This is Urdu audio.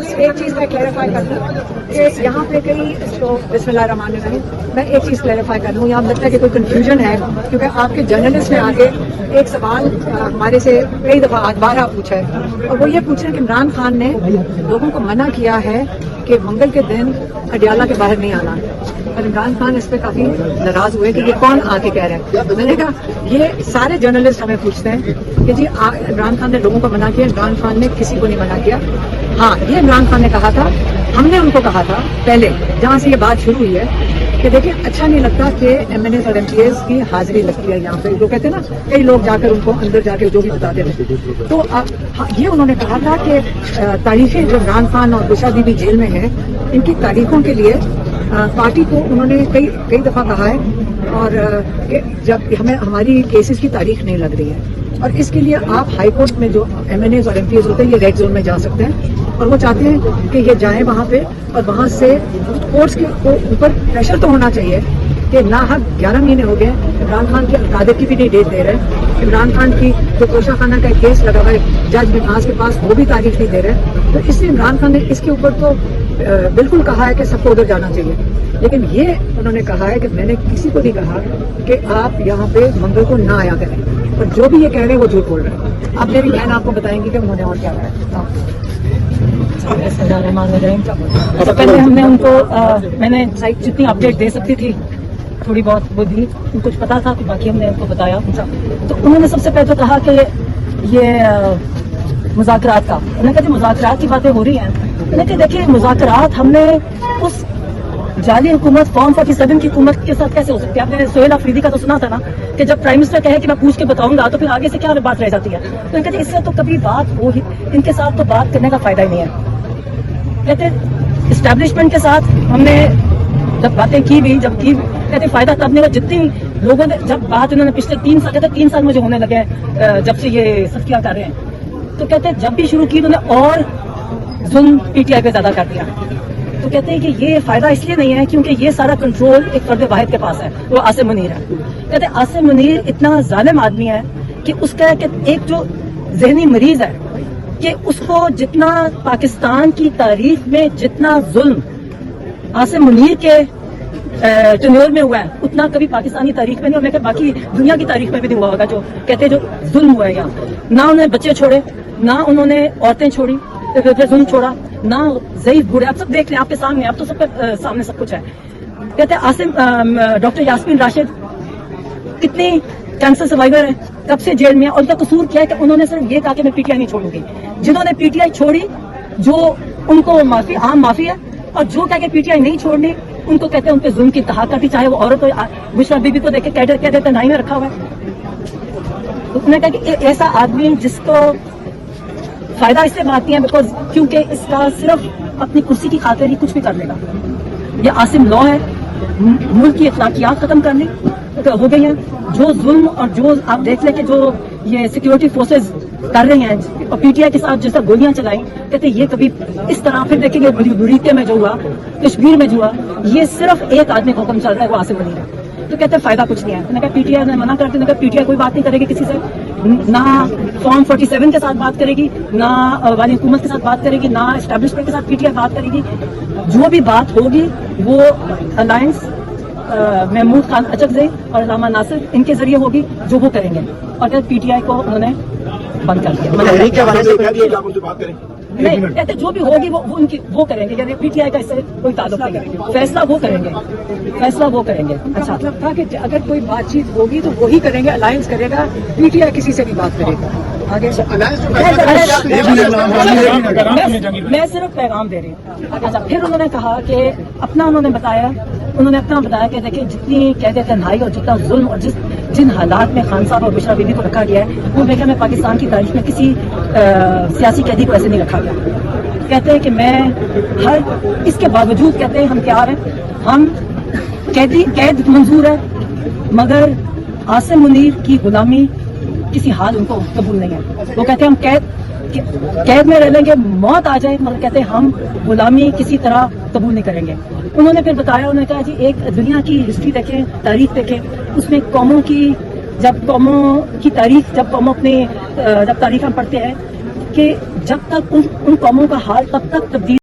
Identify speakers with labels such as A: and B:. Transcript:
A: ایک چیز میں کلیریفائی کر دوں کہ یہاں پہ کئی جو بسم اللہ الرحمن الرحیم میں ایک چیز کلیریفائی کر دوں. یہاں لگتا ہے کہ کوئی کنفیوژن ہے کیونکہ آپ کے جرنلسٹ نے آگے ایک سوال ہمارے سے کئی دفعہ بارہ پوچھا ہے اور وہ یہ پوچھ رہے ہیں کہ عمران خان نے لوگوں کو منع کیا ہے کہ منگل کے دن اڈیالہ کے باہر نہیں آنا. اور عمران خان اس پہ کافی ناراض ہوئے کہ یہ کون آ کے کہہ رہے ہیں. میں نے کہا یہ سارے جرنلسٹ ہمیں پوچھتے ہیں کہ جی عمران خان نے لوگوں کو منع کیا. عمران خان نے کسی کو نہیں منع کیا. ہاں یہ عمران خان نے کہا تھا, ہم نے ان کو کہا تھا پہلے جہاں سے یہ بات شروع ہوئی ہے کہ دیکھیں اچھا نہیں لگتا کہ ایم این ایز اور ایم پی ایز کی حاضری لگتی ہے یہاں پہ. لوگ کہتے ہیں نا کئی لوگ جا کر ان کو اندر جا کے جو بھی بتاتے ہیں. تو یہ انہوں نے کہا تھا کہ تاریخیں جو عمران خان اور بشرا بی بی جیل میں ہیں ان کی تاریخوں کے لیے پارٹی کو انہوں نے کئی دفعہ کہا ہے اور جب ہمیں ہماری کیسز کی تاریخ نہیں لگ رہی ہے اور اس کے لیے آپ ہائی کورٹ میں جو ایم این ایز اور ایم پی ایز ہوتے ہیں یہ ریڈ زون میں جا سکتے ہیں اور وہ چاہتے ہیں کہ یہ جائیں وہاں پہ اور وہاں سے کورٹس کے اوپر پریشر تو ہونا چاہیے کہ ناحق 11 مہینے ہو گئے عمران خان کی القادر کی بھی نہیں ڈیٹ دے رہے. عمران خان کی جو کوشہ خانہ کا کیس لگا ہوا ہے جج بناز کے پاس وہ بھی تاریخ نہیں دے رہے. تو اس لیے عمران خان نے اس کے اوپر تو بالکل کہا ہے کہ سب کو ادھر جانا چاہیے. لیکن یہ انہوں نے کہا ہے کہ میں نے کسی کو نہیں کہا کہ آپ یہاں پہ منگل کو نہ آیا کریں اور جو بھی یہ کہہ رہے ہیں وہ جھوٹ بول رہے ہیں. اب میری بہن آپ کو بتائیں گی کہ انہوں نے اور کیا کہا ہے.
B: پہلے ہم نے ان کو میں نے جتنی اپڈیٹ دے سکتی تھی تھوڑی بہت وہ دی, کچھ پتا تھا کہ باقی ہم نے ان کو بتایا. تو انہوں نے سب سے پہلے کہا کہ یہ مذاکرات کا, انہوں نے کہا کہ مذاکرات کی باتیں ہو رہی ہیں. انہوں نے کہا دیکھیے مذاکرات ہم نے اس جعلی حکومت فارم 47 کی حکومت کے ساتھ کیسے ہو سکتی ہے. آپ نے سہیل آفریدی کا تو سنا تھا نا کہ جب پرائم منسٹر کہے کہ میں پوچھ کے بتاؤں گا تو پھر آگے سے کیا بات رہ جاتی ہے. تو ان کہتے اس سے تو کبھی بات ہو ہی, ان کے ساتھ تو بات کرنے کا فائدہ ہی نہیں ہے. کہتے اسٹیبلشمنٹ کے ساتھ ہم نے جب باتیں کی بھی جب کی کہتے فائدہ تب نہیں ہوا جتنی لوگوں نے جب بات انہوں نے پچھلے 3 سال کہتے 3 سال مجھے ہونے لگے جب سے یہ صدقیہ کر رہے ہیں. تو کہتے جب بھی شروع کی انہوں نے اور ظلم پی ٹی آئی پہ زیادہ کر دیا. تو کہتے ہیں کہ یہ فائدہ اس لیے نہیں ہے کیونکہ یہ سارا کنٹرول ایک فرد واحد کے پاس ہے, وہ عاصم منیر ہے. کہتے ہیں عاصم منیر اتنا ظالم آدمی ہے کہ اس کا ایک جو ذہنی مریض ہے کہ اس کو جتنا پاکستان کی تاریخ میں جتنا ظلم عاصم منیر کے ٹینیور میں ہوا ہے اتنا کبھی پاکستانی تاریخ میں نہیں, اور میں کہ باقی دنیا کی تاریخ میں بھی نہیں ہوا ہوگا. جو کہتے ہیں جو ظلم ہوا ہے یہاں, نہ انہوں نے بچے چھوڑے, نہ انہوں نے عورتیں چھوڑی, پھر ظلم چھوڑا, نہ ضعیف بوڑھے. آپ سب دیکھ لیں آپ کے سامنے, آپ تو سب کے سامنے سب کچھ ہے. کہتے ہیں عاصم ڈاکٹر یاسمین راشد کتنی کینسر سروائیور ہے, کب سے جیل میں ہے, اور ان کا قصور کیا ہے کہ انہوں نے صرف یہ کہا کہ میں پی ٹی آئی نہیں چھوڑوں گی. جنہوں نے پی ٹی آئی چھوڑی جو ان کو معافی عام معافی ہے, اور جو کہہ کے پی ٹی آئی نہیں چھوڑنی ان کو کہتے ہیں ان پہ ظلم کی انتہا کرتی, چاہے وہ عورت ہو. بشرا بی بی کو دیکھ کے کیڈر کہہ دیتے ہیں 9 میں رکھا ہوا ہے. تو انہوں نے کہا کہ ایسا آدمی جس کو فائدہ اس سے بات نہیں ہے بیکاز کیونکہ اس کا صرف اپنی کرسی کی خاطر ہی کچھ بھی کر لے گا. یہ عاصم لا ہے ملک کی اخلاقیات ختم کرنے ہو گئی ہیں. جو ظلم اور جو آپ دیکھ لیں کہ جو یہ سیکیورٹی فورسز کر رہی ہیں اور پی ٹی آئی کے ساتھ جیسا گولیاں چلائیں, کہتے ہیں یہ کبھی اس طرح. پھر دیکھیں گے بریتے میں جو ہوا, کشمیر میں جو ہوا, یہ صرف ایک آدمی کو حکم چل رہا ہے, وہ عاصم منیر ہے. تو کہتے ہیں فائدہ کچھ نہیں ہے. میں نے کہا پی ٹی آئی نے منع کرتے, میں نے کہا پی ٹی آئی کوئی بات نہیں کرے گی کسی سے, نہ فارم 47 کے ساتھ بات کرے گی, نہ والی حکومت کے ساتھ بات کرے گی, نہ اسٹیبلشمنٹ کے ساتھ پی ٹی آئی بات کرے گی. جو بھی بات ہوگی وہ الائنس محمود خان اچکزئی اور علامہ ناصر ان کے ذریعے ہوگی جو وہ کریں گے. اور پی ٹی آئی کو انہوں نے بند کر دیا. نہیں کہتے جو بھی ہوگی وہ کریں گے, یعنی پی ٹی آئی کا اس سے کوئی تعلق نہیں ہے. فیصلہ وہ کریں گے, فیصلہ وہ کریں گے.
A: اچھا مطلب تھا کہ اگر کوئی بات چیت ہوگی تو وہی کریں گے, الائنس کرے گا, پی ٹی آئی کسی سے بھی بات کرے گا. آگے
B: میں صرف پیغام دے رہی ہوں. اچھا پھر انہوں نے کہا کہ انہوں نے اپنا بتایا کہ دیکھیں جتنی کہتے تنہائی اور جتنا ظلم اور جن حالات میں خان صاحب اور بشرا بی بی کو رکھا گیا ہے وہ دیکھا میں پاکستان کی تاریخ میں کسی سیاسی قیدی کو ایسے نہیں رکھا گیا. کہتے ہیں کہ میں اس کے باوجود کہتے ہیں ہم تیار ہیں, ہم قید منظور ہے, مگر عاصم منیر کی غلامی کسی حال ان کو قبول نہیں ہے. وہ کہتے ہیں ہم قید میں رہ لیں گے, موت آ جائے, مگر کہتے ہیں ہم غلامی کسی طرح قبول نہیں کریں گے. انہوں نے پھر بتایا, انہوں نے کہا جی ایک دنیا کی ہسٹری دیکھیں, تاریخ دیکھیں, اس میں قوموں کی تاریخ جب قوموں اپنی جب تاریخ ہم پڑھتے ہیں کہ جب تک ان قوموں کا حال تب تک تبدیل